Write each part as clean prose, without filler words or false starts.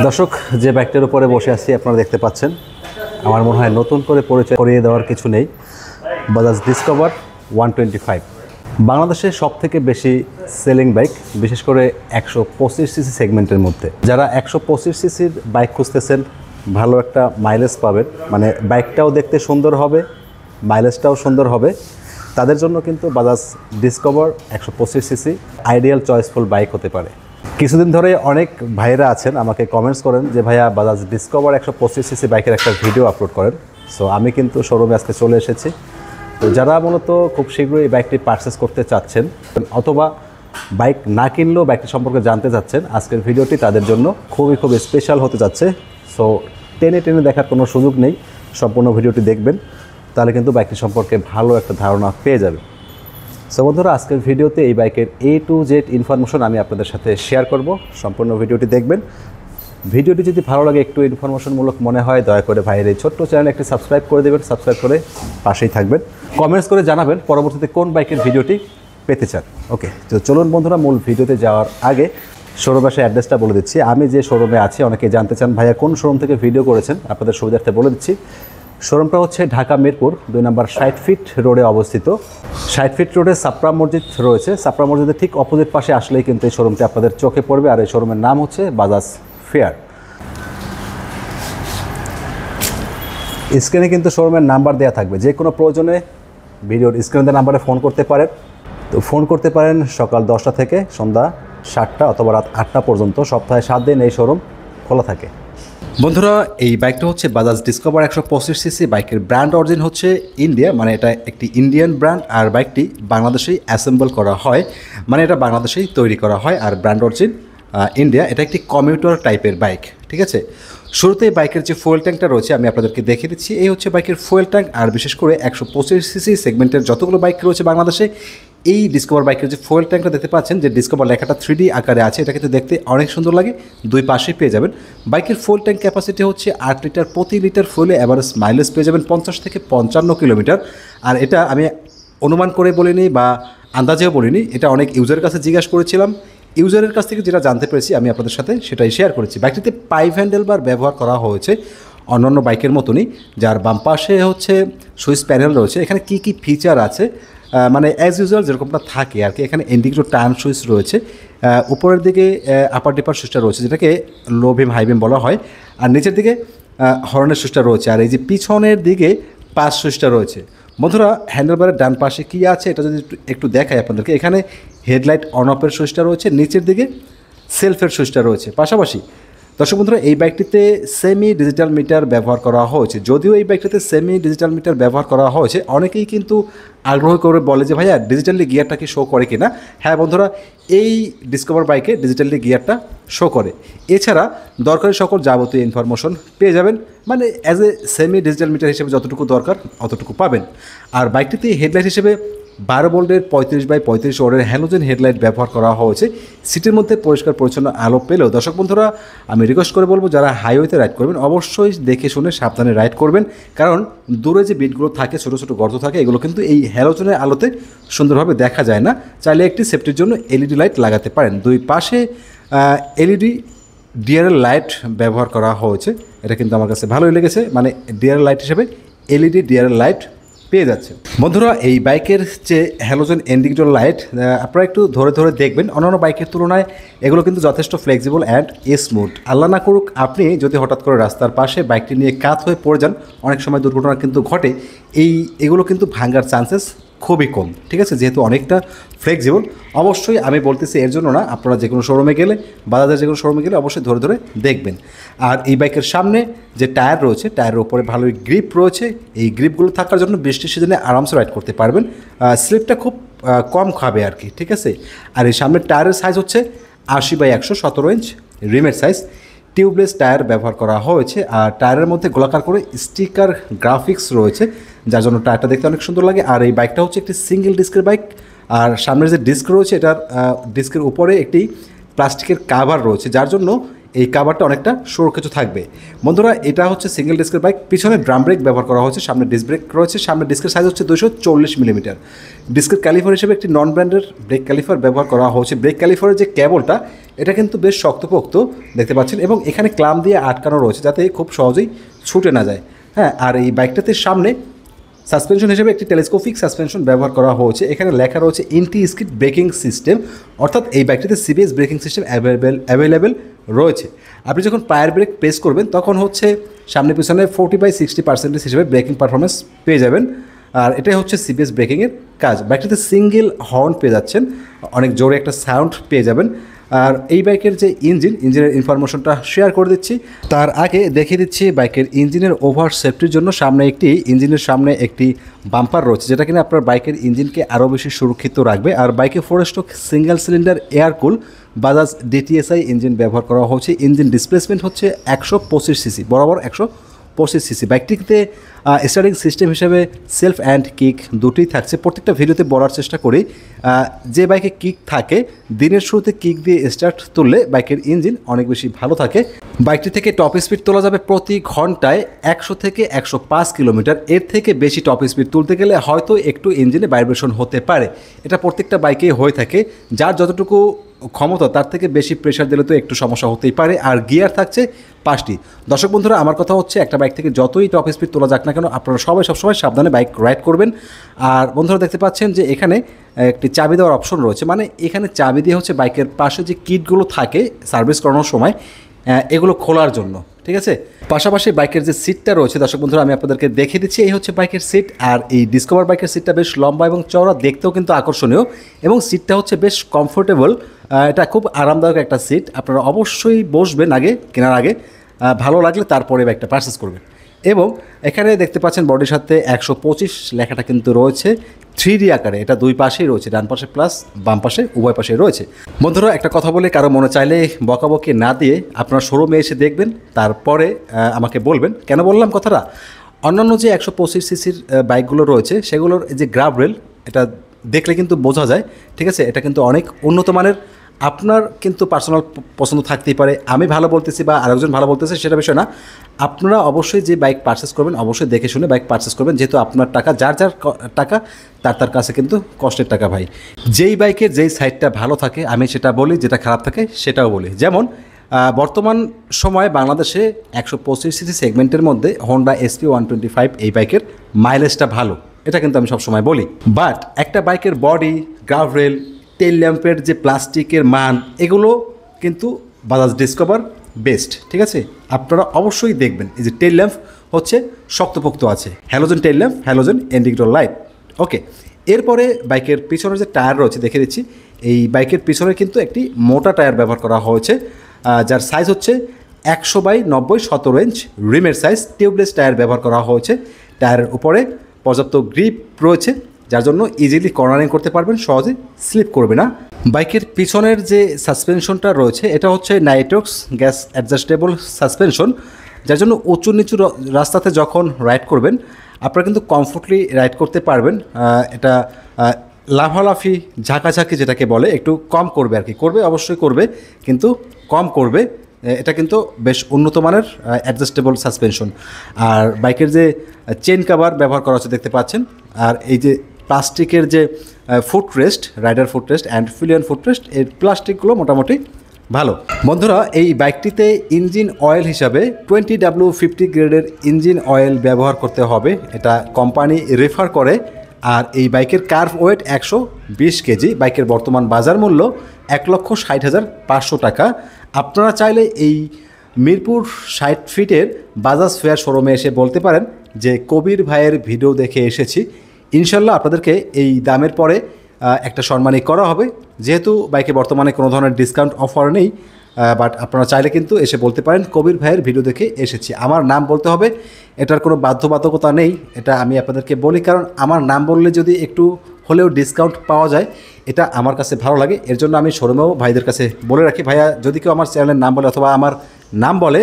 দর্শক, যে বাইকটার উপরে বসে আছি আপনারা দেখতে পাচ্ছেন, আমার মনে হয় নতুন করে পরিচয় করিয়ে দেওয়ার কিছু নেই। বাজাজ ডিসকভার 125 বাংলাদেশের সবথেকে বেশি সেলিং বাইক, বিশেষ করে 125 সিসি সেগমেন্টের মধ্যে। যারা 125 সিসির বাইক খুঁজতেছেন, ভালো একটা মাইলেজ পাবেন, মানে বাইকটাও দেখতে সুন্দর হবে, মাইলেজটাও সুন্দর হবে, তাদের জন্য কিন্তু Bajaj discover 125 CC ideal choiceful bike হতে পারে। কিছুদিন ধরে অনেক ভাইয়েরা আছেন আমাকে কমেন্টস করেন যে ভাইয়া বাজাজ ডিসকভার 125 সিসি বাইকের একটা ভিডিও আপলোড করেন। সো আমি কিন্তু শোরুমে আজকে চলে এসেছি। তো যারা মূলত খুব শীঘ্রই এই বাইকটি পারচেস করতে চাচ্ছেন অথবা বাইক না কিনলেও বাইকটি সম্পর্কে জানতে চাচ্ছেন, আজকের ভিডিওটি তাদের জন্য খুবই স্পেশাল হতে যাচ্ছে। সো টেনে দেখার কোনো সুযোগ নেই, সম্পূর্ণ ভিডিওটি দেখবেন, তাহলে কিন্তু বাইকটি সম্পর্কে ভালো একটা ধারণা পেয়ে যাবেন। সো বন্ধুরা, আজকের ভিডিওতে এই বাইকের A to Z ইনফরমেশন আমি আপনাদের সাথে শেয়ার করব। সম্পূর্ণ ভিডিওটি দেখবেন। ভিডিওটি যদি ভালো লাগে, একটু ইনফরমেশনমূলক মনে হয়, দয়া করে ভাইয়ের এই ছোট্ট চ্যানেল একটি সাবস্ক্রাইব করে দেবেন। সাবস্ক্রাইব করে পাশেই থাকবেন, কমেন্টস করে জানাবেন পরবর্তীতে কোন বাইকের ভিডিওটি পেতে চান। ওকে, তো চলুন বন্ধুরা, মূল ভিডিওতে যাওয়ার আগে শোরুমের অ্যাড্রেসটা বলে দিচ্ছি। আমি যে শোরুমে আছি, অনেকে জানতে চান ভাইয়া কোন শোরুম থেকে ভিডিও করেছেন, আপনাদের সুবিধার্থে বলে দিচ্ছি। শোরুমটা হচ্ছে ঢাকা মিরপুর 2 নম্বর 60 ফিট রোডে অবস্থিত। 60 ফিট রোডে সাপ্রা মসজিদ রয়েছে। সাপ্রা মসজিদের ঠিক অপোজিট পাশে আসলেই কিন্তু এই শোরুমটি আপনাদের চোখে পড়বে। আর এই শোরুমের নাম হচ্ছে বাজাজ ফেয়ার। স্ক্রিনে কিন্তু শোরুমের নাম্বার দেওয়া থাকবে, যে কোনো প্রয়োজনে ভিডিওর স্ক্রিনের নাম্বারে ফোন করতে পারেন। তো ফোন করতে পারেন সকাল 10টা থেকে সন্ধ্যা 7টা অথবা রাত 8টা পর্যন্ত। সপ্তাহে 7 দিন এই শোরুম খোলা থাকে। বন্ধুরা, এই বাইকটা হচ্ছে বাজাজ ডিসকভার 125 সিসি। বাইকের ব্র্যান্ড অরিজিন হচ্ছে ইন্ডিয়া, মানে এটা একটি ইন্ডিয়ান ব্র্যান্ড। আর বাইকটি বাংলাদেশেই অ্যাসেম্বল করা হয়, মানে এটা বাংলাদেশেই তৈরি করা হয়। আর ব্র্যান্ড অরিজিন ইন্ডিয়া। এটা একটি কমিউটার টাইপের বাইক, ঠিক আছে। শুরুতে বাইকের যে ফুয়েল ট্যাঙ্কটা রয়েছে আমি আপনাদেরকে দেখিয়ে দিচ্ছি। এই হচ্ছে বাইকের ফুয়েল ট্যাঙ্ক। আর বিশেষ করে 125 সিসি সেগমেন্টের যতগুলো বাইক রয়েছে বাংলাদেশে, এই ডিসকভার বাইকের যে ফুয়েল ট্যাঙ্কটা দেখতে পাচ্ছেন, যে ডিসকভার লেখাটা 3D আকারে আছে, এটা কিন্তু দেখতে অনেক সুন্দর লাগে। দুই পাশেই পেয়ে যাবেন। বাইকের ফুয়েল ট্যাঙ্ক ক্যাপাসিটি হচ্ছে 8 লিটার। প্রতি লিটার ফুয়েলে অ্যাভারেজ মাইলেজ পেয়ে যাবেন 50 থেকে 55 কিলোমিটার। আর এটা আমি অনুমান করে বলিনি বা আন্দাজেও বলিনি, এটা অনেক ইউজারের কাছে জিজ্ঞাসা করেছিলাম। ইউজারের কাছ থেকে যেটা জানতে পেরেছি আমি আপনাদের সাথে সেটাই শেয়ার করেছি। বাইকটিতে পাইপ হ্যান্ডেল বার ব্যবহার করা হয়েছে অন্যান্য বাইকের মতনই, যার বাম পাশে হচ্ছে সুইচ প্যানেল রয়েছে। এখানে কি কি ফিচার আছে, মানে অ্যাজ ইউজুয়াল যেরকমটা থাকে আর কি। এখানে ইন্ডিকেটর টার্ন সুইচ রয়েছে, উপরের দিকে আপার ডিপার সুইচটা রয়েছে, যেটাকে লো বিম হাই বিম বলা হয়। আর নিচের দিকে হর্নের সুইচটা রয়েছে। আর এই যে পিছনের দিকে পাস সুইচটা রয়েছে। বন্ধুরা, হ্যান্ডেলবারের ডান পাশে কী আছে এটা যদি একটু দেখাই আপনাদেরকে, এখানে হেডলাইট অন অফের সুইচটা রয়েছে, নিচের দিকে সেলফের সুইচটা রয়েছে। পাশাপাশি দর্শক বন্ধুরা, এই বাইকটিতে সেমি ডিজিটাল মিটার ব্যবহার করা হয়েছে। যদিও এই বাইকটিতে সেমি ডিজিটাল মিটার ব্যবহার করা হয়েছে, অনেকেই কিন্তু আগ্রহ করে বলে যে ভাইয়া ডিজিটালি গিয়ারটা কি শো করে কিনা। হ্যাঁ বন্ধুরা, এই ডিসকভার বাইকে ডিজিটালি গিয়ারটা শো করে। এছাড়া দরকারি সকল যাবতীয় ইনফরমেশন পেয়ে যাবেন, মানে as a semi digital meter হিসেবে যতটুকু দরকার অতটুকু পাবেন। আর বাইকটিতে হেডলাইট হিসেবে 12 ভোল্টের 35x35 ওয়াটের হ্যালোজেন হেডলাইট ব্যবহার করা হয়েছে। সিটের মধ্যে পরিষ্কার পরিচ্ছন্ন আলো পেলেও দর্শক বন্ধুরা, আমি রিকোয়েস্ট করে বলবো যারা হাইওয়েতে রাইড করবেন অবশ্যই দেখে শুনে সাবধানে রাইড করবেন, কারণ দূরে যে বিটগুলো থাকে, ছোটো ছোটো গর্ত থাকে, এগুলো কিন্তু এই হ্যালোজেনের আলোতে সুন্দরভাবে দেখা যায় না। চাইলে একটি সেফটির জন্য এলইডি লাইট লাগাতে পারেন। দুই পাশে এলইডি ডিআরএল লাইট ব্যবহার করা হয়েছে। এটা কিন্তু আমার কাছে ভালোই লেগেছে, মানে ডিআরএল লাইট হিসেবে এলইডি ডিআরএল লাইট পেয়ে যাচ্ছে। বন্ধুরা, এই বাইকের যে হ্যালোজেন ইন্ডিকেটর লাইট আপনারা একটু ধরে দেখবেন। অন্যান্য বাইকের তুলনায় এগুলো কিন্তু যথেষ্ট ফ্লেক্সিবল অ্যান্ড স্মুথ। আল্লাহ না করুক আপনি যদি হঠাৎ করে রাস্তার পাশে বাইকটি নিয়ে কাত হয়ে পড়ে যান, অনেক সময় দুর্ঘটনা কিন্তু ঘটে। এগুলো কিন্তু ভাঙার চান্সেস খুবই কম, ঠিক আছে, যেহেতু অনেকটা ফ্লেক্সিবল। অবশ্যই আমি বলতেছি এর জন্য না, আপনারা যে কোনো শোরুমে গেলে, বাজাজের যে কোনো শোরুমে গেলে অবশ্যই ধরে দেখবেন। আর এই বাইকের সামনে যে টায়ার রয়েছে, টায়ারের উপরে ভালোই গ্রিপ রয়েছে। এই গ্রিপগুলো থাকার জন্য বৃষ্টির সিজনে আরামসে রাইড করতে পারবেন। স্লিপটা খুব কম খাবে আর কি, ঠিক আছে। আর এই সামনের টায়ারের সাইজ হচ্ছে 80x100 17 ইঞ্চ রিমের সাইজ। টিউবলেস টায়ার ব্যবহার করা হয়েছে। আর টায়ারের মধ্যে গোলাকার করে স্টিকার গ্রাফিক্স রয়েছে, যার জন্য টায়ারটা দেখতে অনেক সুন্দর লাগে। আর এই বাইকটা হচ্ছে একটি সিঙ্গেল ডিস্কের বাইক। আর সামনের যে ডিস্ক রয়েছে, এটার ডিস্কের উপরে একটি প্লাস্টিকের কাভার রয়েছে, যার জন্য এই কাভারটা অনেকটা সুরক্ষিত থাকবে। বন্ধুরা এটা হচ্ছে সিঙ্গেল ডিস্কের বাইক, পিছনে ড্রাম ব্রেক ব্যবহার করা হয়েছে, সামনে ডিস্ক ব্রেক রয়েছে, সামনে ডিস্কের সাইজ হচ্ছে 240 মিলিমিটার। ডিস্কের ক্যালিফার হিসেবে একটি নন ব্র্যান্ডের ব্রেক ক্যালিফার ব্যবহার করা হয়েছে। ব্রেক ক্যালিফারের যে কেবলটা এটা কিন্তু বেশ শক্তপোক্ত দেখতে পাচ্ছেন, এবং এখানে ক্লাম দিয়ে আটকানো রয়েছে যাতে খুব সহজেই ছুটে না যায়। হ্যাঁ, আর এই বাইকটাতে সামনে সাসপেনশন হিসেবে একটি টেলিস্কোপিক সাসপেনশন ব্যবহার করা হয়েছে। এখানে লেখা রয়েছে এন্টি স্কিড ব্রেকিং সিস্টেম, অর্থাৎ এই বাইকটিতে সিবিএস ব্রেকিং সিস্টেম অ্যাভেলেবেল রয়েছে। আপনি যখন পায়ার ব্রেক প্রেস করবেন তখন হচ্ছে সামনে পিছনে 40-60% হিসেবে ব্রেকিং পারফরমেন্স পেয়ে যাবেন। আর এটাই হচ্ছে সিবিএস ব্রেকিংয়ের কাজ। বাইকটিতে সিঙ্গেল হর্ন পেয়ে যাচ্ছেন, অনেক জোরে একটা সাউন্ড পেয়ে যাবেন। আর এই বাইকের যে ইঞ্জিনের ইনফরমেশনটা শেয়ার করে দিচ্ছি। তার আগে দেখিয়ে দিচ্ছি বাইকের ইঞ্জিনের ওভার সেফটির জন্য ইঞ্জিনের সামনে একটি বাম্পার রয়েছে, যেটা কিনা আপনার বাইকের ইঞ্জিনকে আরও বেশি সুরক্ষিত রাখবে। আর বাইকে 4 stroke single cylinder air cool Bajaj DTSI engine ব্যবহার করা হচ্ছে। ইঞ্জিন ডিসপ্লেসমেন্ট হচ্ছে 125 সিসি, বরাবর 125 সিসি। বাইকটিতে স্টার্টিং সিস্টেম হিসেবে সেলফ অ্যান্ড কিক দুটোই থাকছে। প্রত্যেকটা ভিডিওতে বলার চেষ্টা করি, যে বাইকে কিক থাকে দিনের শুরুতে কিক দিয়ে স্টার্ট তুললে বাইকের ইঞ্জিন অনেক বেশি ভালো থাকে। বাইকটি থেকে টপ স্পিড তোলা যাবে প্রতি ঘন্টায় 100 থেকে 105 কিলোমিটার। এর থেকে বেশি টপ স্পিড তুলতে গেলে হয়তো একটু ইঞ্জিনে ভাইব্রেশন হতে পারে, এটা প্রত্যেকটা বাইকেই হয়ে থাকে। যার যতটুকু ক্ষমতা তার থেকে বেশি প্রেশার দিলে তো একটু সমস্যা হতেই পারে। আর গিয়ার থাকছে 5টি। দর্শক বন্ধুরা, আমার কথা হচ্ছে একটা বাইক থেকে যতই টপ স্পিড তোলা যাক না কেন আপনারা সবসময় সাবধানে বাইক রাইড করবেন। আর বন্ধুরা দেখতে পাচ্ছেন যে এখানে একটি চাবি দেওয়ার অপশন রয়েছে, মানে এখানে চাবি দিয়ে হচ্ছে বাইকের পাশে যে কিটগুলো থাকে সার্ভিস করানোর সময় এগুলো খোলার জন্য, ঠিক আছে। পাশাপাশি বাইকের যে সিটটা রয়েছে দর্শক বন্ধুরা আমি আপনাদেরকে দেখিয়ে দিচ্ছি, এই হচ্ছে বাইকের সিট। আর এই ডিসকভার বাইকের সিটটা বেশ লম্বা এবং চওড়া, দেখতেও কিন্তু আকর্ষণীয়, এবং সিটটা হচ্ছে বেশ কমফোর্টেবল। এটা খুব আরামদায়ক একটা সিট। আপনারা অবশ্যই বসবেন আগে, কেনার আগে ভালো লাগলে তারপরে বাইকটা পারচেস করবেন। এবং এখানে দেখতে পাচ্ছেন বডির সাথে 125 লেখাটা কিন্তু রয়েছে 3D আকারে। এটা দুই পাশেই রয়েছে, ডান পাশে প্লাস বাম পাশে উভয় পাশে রয়েছে। বন্ধুরা একটা কথা বলে, কারো মনে চাইলে বকাবকি না দিয়ে আপনার শোরুমে এসে দেখবেন, তারপরে আমাকে বলবেন কেন বললাম কথাটা। অন্যান্য যে 125 সিসির বাইকগুলো রয়েছে সেগুলোর যে গ্রাব রেল এটা দেখলে কিন্তু বোঝা যায়, ঠিক আছে। এটা কিন্তু অনেক উন্নত মানের। আপনার কিন্তু পার্সোনাল পছন্দ থাকতেই পারে, আমি ভালো বলতেছি বা আরেকজন ভালো বলতেছে সেটা বিষয় না। আপনারা অবশ্যই যে বাইক পারচেস করবেন অবশ্যই দেখে শুনে বাইক পারচেস করবেন, যেহেতু আপনার টাকা, যার টাকা তার কাছে কিন্তু কষ্টের টাকা ভাই। যেই বাইকের যেই সাইডটা ভালো থাকে আমি সেটা বলি, যেটা খারাপ থাকে সেটাও বলি। যেমন বর্তমান সময়ে বাংলাদেশে 125 সিসি সেগমেন্টের মধ্যে হোন্ডা SP 125 এই বাইকের মাইলেজটা ভালো, এটা কিন্তু আমি সবসময় বলি। বাট একটা বাইকের বডি, গ্রাভ রেল, টেল ল্যাম্পের যে প্লাস্টিকের মান, এগুলো কিন্তু বাজাজ ডিসকভার বেস্ট, ঠিক আছে। আপনারা অবশ্যই দেখবেন এই যে টেল ল্যাম্প হচ্ছে শক্তপোক্ত আছে, halogen tail lamp, halogen indicator light, okay. এরপরে বাইকের পিছনের যে টায়ার রয়েছে দেখে দিচ্ছি। এই বাইকের পিছনে কিন্তু একটি মোটা টায়ার ব্যবহার করা হয়েছে, যার সাইজ হচ্ছে 100/90 17 ইঞ্চ রিমের সাইজ। টিউবলেস টায়ার ব্যবহার করা হয়েছে। টায়ারের উপরে পর্যাপ্ত গ্রিপ রয়েছে, যার জন্য ইজিলি কর্নারিং করতে পারবেন, সহজে স্লিপ করবে না। বাইকের পিছনের যে সাসপেনশনটা রয়েছে এটা হচ্ছে নাইট্রক্স গ্যাস অ্যাডজাস্টেবল সাসপেনশন, যার জন্য উঁচু নিচু রাস্তাতে যখন রাইড করবেন আপনারা কিন্তু কমফোর্টলি রাইড করতে পারবেন। এটা লাফালাফি ঝাঁকাঝাঁকি যেটাকে বলে একটু কম করবে আর কি, করবে অবশ্যই করবে কিন্তু কম করবে। এটা কিন্তু বেশ উন্নত মানের অ্যাডজাস্টেবল সাসপেনশন। আর বাইকের যে চেন কাভার ব্যবহার করা হচ্ছে দেখতে পাচ্ছেন। আর এই যে প্লাস্টিকের যে footrest, rider footrest and pillion footrest, এই প্লাস্টিকগুলো মোটামুটি ভালো। বন্ধুরা এই বাইকটিতে ইঞ্জিন অয়েল হিসাবে 20W50 গ্রেডের ইঞ্জিন অয়েল ব্যবহার করতে হবে, এটা কোম্পানি রেফার করে। আর এই বাইকের কার্ভ ওয়েট 120 কেজি। বাইকের বর্তমান বাজার মূল্য 1,60,500 টাকা। আপনারা চাইলে এই মিরপুর 60 ফিটের বাজাজ ফেয়ার শোরুমে এসে বলতে পারেন যে কবির ভাইয়ের ভিডিও দেখে এসেছি, ইনশাল্লাহ আপনাদেরকে এই দামের পরে একটা সম্মানী করা হবে। যেহেতু বাইকে বর্তমানে কোনো ধরনের ডিসকাউন্ট অফার নেই, বাট আপনারা চাইলে কিন্তু এসে বলতে পারেন কবির ভাইয়ের ভিডিও দেখে এসেছি। আমার নাম বলতে হবে, এটার কোনো বাধ্যবাধকতা নেই, এটা আমি আপনাদেরকে বলি, কারণ আমার নাম বললে যদি একটু হলেও ডিসকাউন্ট পাওয়া যায় এটা আমার কাছে ভালো লাগে। এর জন্য আমি শোরুমেও ভাইদের কাছে বলে রাখি, ভাইয়া যদি কেউ আমার চ্যানেলের নাম বলে অথবা আমার নাম বলে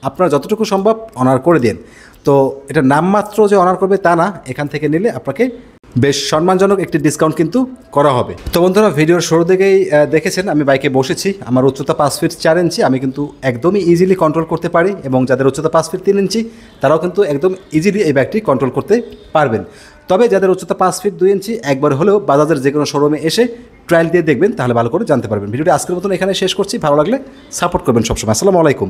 আপনারা যতটুকু সম্ভব অনার করে দিন। তো এটা নামমাত্র যে অনার করবে তা না, এখান থেকে নিলে আপনাকে বেশ সম্মানজনক একটি ডিসকাউন্ট কিন্তু করা হবে। তো বন্ধুরা, ভিডিওর শুরু থেকেই দেখেছেন আমি বাইকে বসেছি। আমার উচ্চতা 5 ফিট 4 ইঞ্চি। আমি কিন্তু একদমই ইজিলি কন্ট্রোল করতে পারি, এবং যাদের উচ্চতা 5 ফিট 3 ইঞ্চি তারাও কিন্তু একদম ইজিলি এই বাইকটি কন্ট্রোল করতে পারবেন। তবে যাদের উচ্চতা 5 ফিট 2 ইঞ্চি একবার হলেও বাজাজের যে কোনো শোরুমে এসে ট্রায়াল দিয়ে দেখবেন, তাহলে ভালো করে জানতে পারবেন। ভিডিওটি আজকের মতন এখানে শেষ করছি। ভালো লাগলে সাপোর্ট করবেন সবসময়। আসসালামু আলাইকুম।